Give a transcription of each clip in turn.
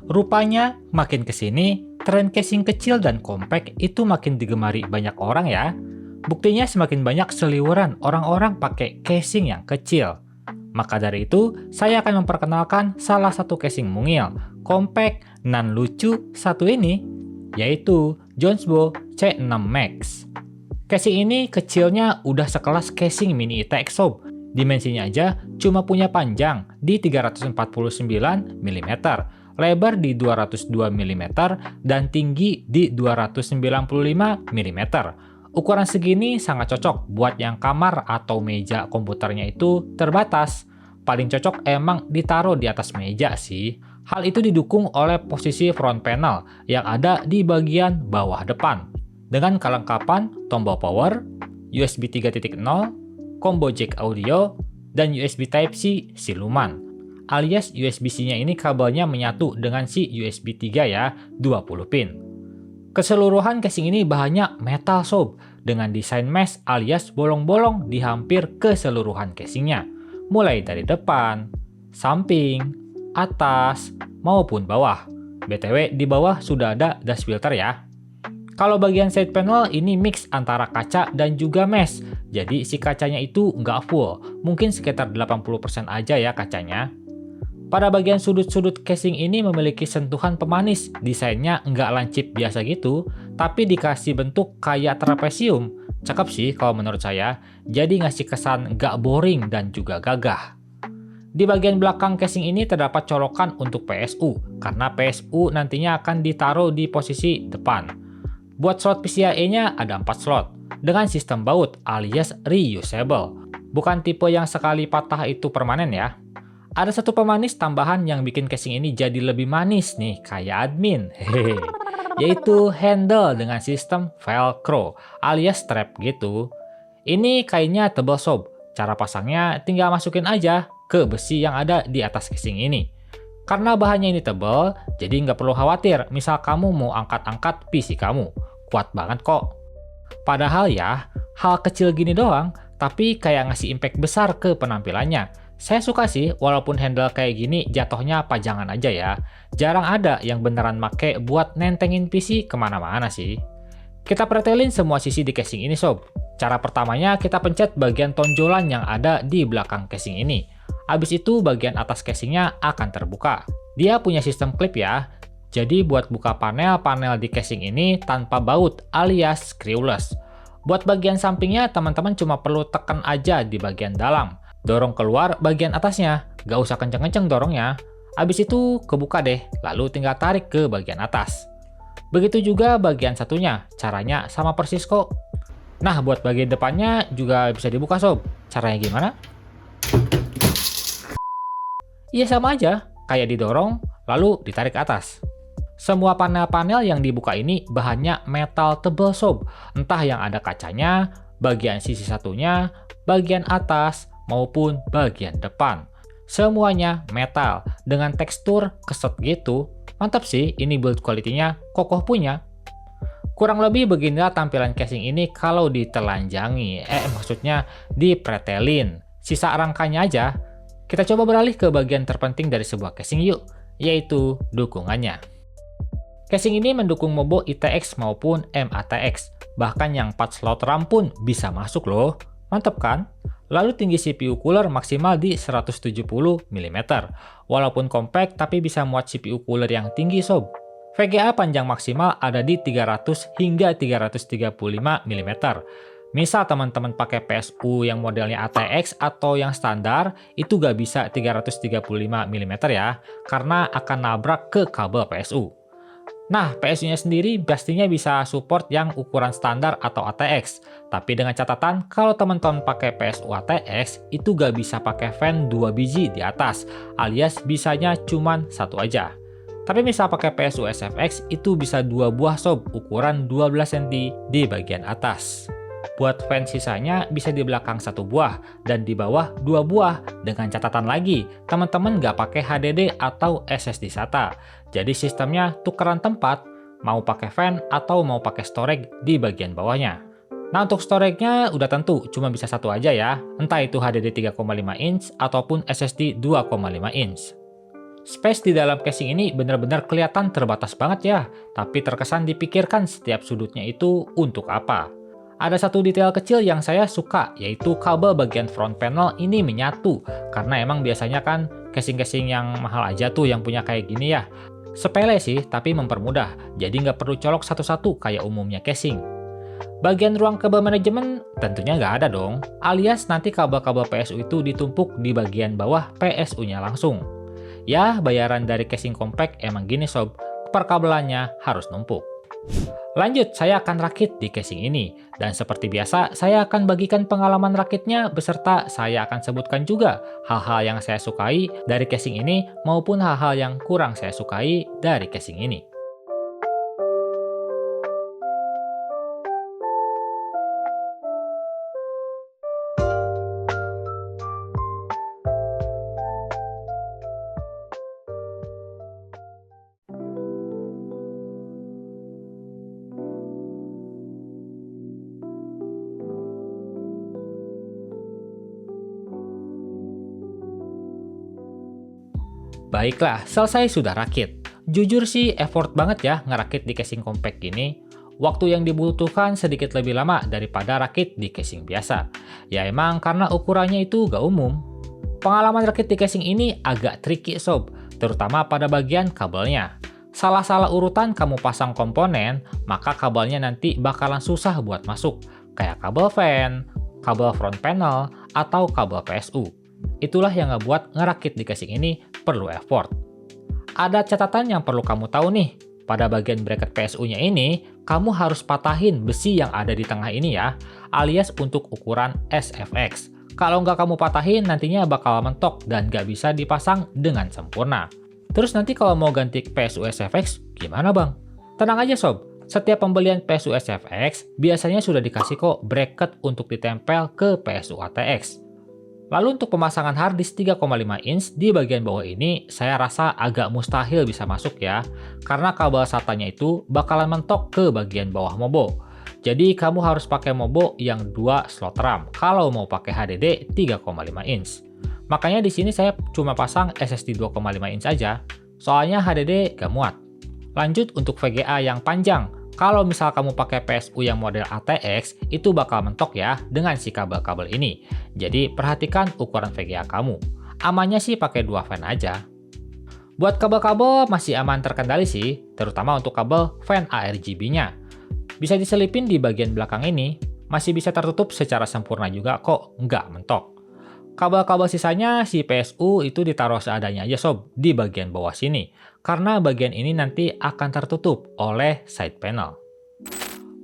Rupanya, makin kesini, tren casing kecil dan compact itu makin digemari banyak orang ya. Buktinya semakin banyak seliweran orang-orang pakai casing yang kecil. Maka dari itu, saya akan memperkenalkan salah satu casing mungil, compact, nan lucu satu ini, yaitu Jonesbow C6 Max. Casing ini kecilnya udah sekelas casing mini ITX sob. Dimensinya aja cuma punya panjang di 349 mm, lebar di 202 mm, dan tinggi di 295 mm. Ukuran segini sangat cocok buat yang kamar atau meja komputernya itu terbatas. Paling cocok emang ditaruh di atas meja sih. Hal itu didukung oleh posisi front panel yang ada di bagian bawah depan. Dengan kelengkapan tombol power, USB 3.0, combo jack audio, dan USB Type-C siluman. Alias USB-C-nya ini kabelnya menyatu dengan si USB 3 ya, 20 pin. Keseluruhan casing ini bahannya metal sob, dengan desain mesh alias bolong-bolong di hampir keseluruhan casingnya. Mulai dari depan, samping, atas, maupun bawah. BTW di bawah sudah ada dust filter ya. Kalau bagian side panel ini mix antara kaca dan juga mesh, jadi si kacanya itu nggak full, mungkin sekitar 80% aja ya kacanya. Pada bagian sudut-sudut casing ini memiliki sentuhan pemanis, desainnya nggak lancip biasa gitu, tapi dikasih bentuk kayak trapesium. Cakep sih kalau menurut saya, jadi ngasih kesan nggak boring dan juga gagah. Di bagian belakang casing ini terdapat colokan untuk PSU, karena PSU nantinya akan ditaruh di posisi depan. Buat slot PCIe-nya ada 4 slot, dengan sistem baut alias reusable. Bukan tipe yang sekali patah itu permanen ya. Ada satu pemanis tambahan yang bikin casing ini jadi lebih manis nih, kayak admin. Hehehe. Yaitu handle dengan sistem velcro alias strap gitu. Ini kainnya tebal sob. Cara pasangnya tinggal masukin aja ke besi yang ada di atas casing ini. Karena bahannya ini tebal, jadi nggak perlu khawatir misal kamu mau angkat-angkat PC kamu. Kuat banget kok. Padahal ya, hal kecil gini doang, tapi kayak ngasih impact besar ke penampilannya. Saya suka sih, walaupun handle kayak gini jatuhnya pajangan aja ya. Jarang ada yang beneran make buat nentengin PC kemana-mana sih. Kita pretelin semua sisi di casing ini sob. Cara pertamanya kita pencet bagian tonjolan yang ada di belakang casing ini. Habis itu bagian atas casingnya akan terbuka. Dia punya sistem klip ya. Jadi buat buka panel-panel di casing ini tanpa baut alias screwless. Buat bagian sampingnya teman-teman cuma perlu tekan aja di bagian dalam. Dorong keluar bagian atasnya, gak usah kenceng-kenceng dorongnya. Habis itu kebuka deh, lalu tinggal tarik ke bagian atas. Begitu juga bagian satunya, caranya sama persis kok. Nah buat bagian depannya juga bisa dibuka sob. Caranya gimana? Iya sama aja, kayak didorong, lalu ditarik ke atas. Semua panel-panel yang dibuka ini bahannya metal tebal sob, entah yang ada kacanya, bagian sisi satunya, bagian atas, maupun bagian depan. Semuanya metal, dengan tekstur keset gitu. Mantap sih, ini build quality-nya kokoh punya. Kurang lebih beginilah tampilan casing ini kalau ditelanjangi, maksudnya dipretelin. Sisa rangkanya aja. Kita coba beralih ke bagian terpenting dari sebuah casing yuk, yaitu dukungannya. Casing ini mendukung Mobo ITX maupun MATX, bahkan yang 4 slot RAM pun bisa masuk loh. Mantap kan? Lalu tinggi CPU cooler maksimal di 170 mm. Walaupun compact tapi bisa muat CPU cooler yang tinggi sob. VGA panjang maksimal ada di 300 hingga 335 mm. Misal teman-teman pakai PSU yang modelnya ATX atau yang standar, itu gak bisa 335 mm ya, karena akan nabrak ke kabel PSU. Nah, PSU-nya sendiri pastinya bisa support yang ukuran standar atau ATX. Tapi dengan catatan, kalau teman-teman pakai PSU ATX, itu gak bisa pakai fan 2 biji di atas, alias bisanya cuman satu aja. Tapi misal pakai PSU SFX, itu bisa 2 buah sob, ukuran 12 cm di bagian atas. Buat fan sisanya bisa di belakang 1 buah, dan di bawah 2 buah. Dengan catatan lagi, teman-teman nggak pakai HDD atau SSD SATA. Jadi sistemnya tukeran tempat, mau pakai fan atau mau pakai storage di bagian bawahnya. Nah untuk storage-nya udah tentu cuma bisa satu aja ya, entah itu HDD 3,5 inch ataupun SSD 2,5 inch. Space di dalam casing ini benar-benar kelihatan terbatas banget ya, tapi terkesan dipikirkan setiap sudutnya itu untuk apa. Ada satu detail kecil yang saya suka, yaitu kabel bagian front panel ini menyatu, karena emang biasanya kan casing-casing yang mahal aja tuh yang punya kayak gini ya. Sepele sih, tapi mempermudah, jadi nggak perlu colok satu-satu kayak umumnya casing. Bagian ruang kabel manajemen tentunya nggak ada dong, alias nanti kabel-kabel PSU itu ditumpuk di bagian bawah PSU-nya langsung. Ya, bayaran dari casing compact emang gini sob, perkabelannya harus numpuk. Lanjut, saya akan rakit di casing ini. Dan seperti biasa, saya akan bagikan pengalaman rakitnya beserta saya akan sebutkan juga hal-hal yang saya sukai dari casing ini maupun hal-hal yang kurang saya sukai dari casing ini. Baiklah, selesai sudah rakit. Jujur sih effort banget ya ngerakit di casing compact gini. Waktu yang dibutuhkan sedikit lebih lama daripada rakit di casing biasa. Ya emang karena ukurannya itu gak umum. Pengalaman rakit di casing ini agak tricky sob, terutama pada bagian kabelnya. Salah-salah urutan kamu pasang komponen, maka kabelnya nanti bakalan susah buat masuk. Kayak kabel fan, kabel front panel, atau kabel PSU. Itulah yang ngebuat ngerakit di casing ini perlu effort. Ada catatan yang perlu kamu tahu nih. Pada bagian bracket PSU-nya ini, kamu harus patahin besi yang ada di tengah ini ya, alias untuk ukuran SFX. Kalau nggak kamu patahin, nantinya bakal mentok dan nggak bisa dipasang dengan sempurna. Terus nanti kalau mau ganti PSU SFX, gimana bang? Tenang aja sob, setiap pembelian PSU SFX biasanya sudah dikasih kok bracket untuk ditempel ke PSU ATX. Lalu untuk pemasangan harddisk 3,5 inch di bagian bawah ini, saya rasa agak mustahil bisa masuk ya, karena kabel SATA-nya itu bakalan mentok ke bagian bawah mobo. Jadi kamu harus pakai mobo yang 2 slot RAM kalau mau pakai HDD 3,5 inch. Makanya di sini saya cuma pasang SSD 2,5 inch aja, soalnya HDD gak muat. Lanjut untuk VGA yang panjang. Kalau misal kamu pakai PSU yang model ATX, itu bakal mentok ya dengan si kabel-kabel ini. Jadi perhatikan ukuran VGA kamu. Amannya sih pakai 2 fan aja. Buat kabel-kabel masih aman terkendali sih, terutama untuk kabel fan ARGB-nya. Bisa diselipin di bagian belakang ini, masih bisa tertutup secara sempurna juga kok, nggak mentok. Kabel-kabel sisanya si PSU itu ditaruh seadanya aja sob, di bagian bawah sini. Karena bagian ini nanti akan tertutup oleh side panel.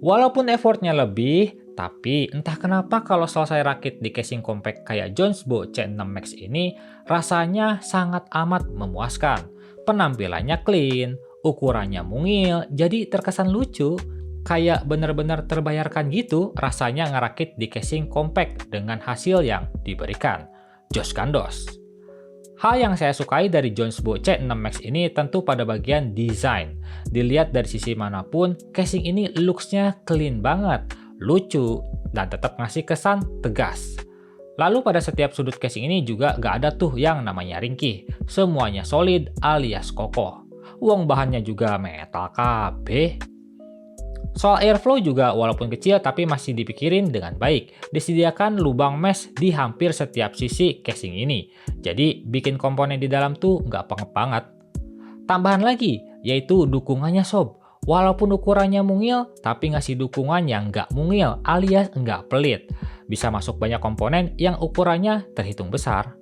Walaupun effortnya lebih, tapi entah kenapa kalau selesai rakit di casing compact kayak Jonesbo C6 Max ini, rasanya sangat amat memuaskan. Penampilannya clean, ukurannya mungil, jadi terkesan lucu. Kayak benar-benar terbayarkan gitu rasanya ngerakit di casing compact dengan hasil yang diberikan. Jos Gandos. Hal yang saya sukai dari Jonesbo C6 Max ini tentu pada bagian desain. Dilihat dari sisi manapun, casing ini looks-nya clean banget, lucu, dan tetap ngasih kesan tegas. Lalu pada setiap sudut casing ini juga gak ada tuh yang namanya ringkih. Semuanya solid alias kokoh. Uang bahannya juga metal KB. Soal airflow juga walaupun kecil tapi masih dipikirin dengan baik. Disediakan lubang mesh di hampir setiap sisi casing ini. Jadi bikin komponen di dalam tuh nggak pengep banget. Tambahan lagi, yaitu dukungannya sob. Walaupun ukurannya mungil, tapi ngasih dukungan yang nggak mungil alias nggak pelit. Bisa masuk banyak komponen yang ukurannya terhitung besar.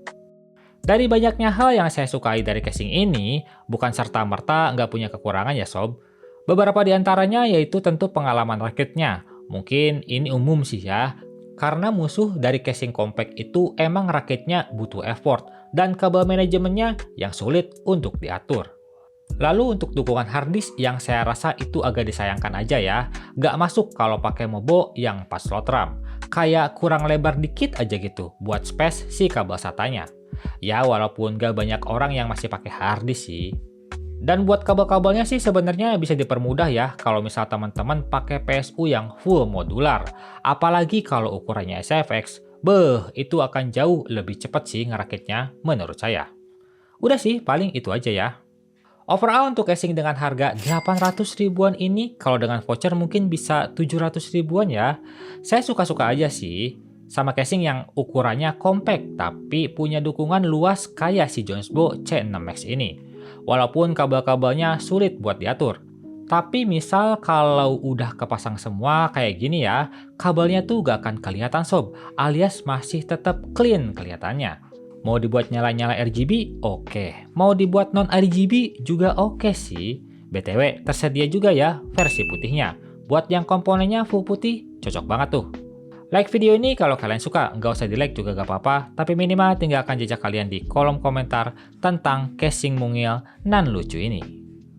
Dari banyaknya hal yang saya sukai dari casing ini, bukan serta-merta nggak punya kekurangan ya sob. Beberapa di antaranya yaitu tentu pengalaman rakitnya. Mungkin ini umum sih ya, karena musuh dari casing compact itu emang rakitnya butuh effort dan kabel manajemennya yang sulit untuk diatur. Lalu untuk dukungan harddisk yang saya rasa itu agak disayangkan aja ya, gak masuk kalau pakai mobo yang 4 slot RAM. Kayak kurang lebar dikit aja gitu buat space si kabel SATA-nya. Ya walaupun gak banyak orang yang masih pakai harddisk sih. Dan buat kabel-kabelnya sih sebenarnya bisa dipermudah ya kalau misal teman-teman pakai PSU yang full modular. Apalagi kalau ukurannya SFX, itu akan jauh lebih cepat sih ngerakitnya menurut saya. Udah sih, paling itu aja ya. Overall untuk casing dengan harga 800 ribuan ini, kalau dengan voucher mungkin bisa 700 ribuan ya. Saya suka-suka aja sih, sama casing yang ukurannya compact, tapi punya dukungan luas kayak si Jonesbo C6 Max ini. Walaupun kabel-kabelnya sulit buat diatur. Tapi misal kalau udah kepasang semua kayak gini ya, kabelnya tuh gak akan kelihatan sob, alias masih tetap clean kelihatannya. Mau dibuat nyala-nyala RGB? Oke. Mau dibuat non-RGB juga oke sih. BTW, tersedia juga ya versi putihnya. Buat yang komponennya full putih, cocok banget tuh. Like video ini kalau kalian suka, nggak usah di-like juga gak apa-apa, tapi minimal tinggalkan jejak kalian di kolom komentar tentang casing mungil nan lucu ini.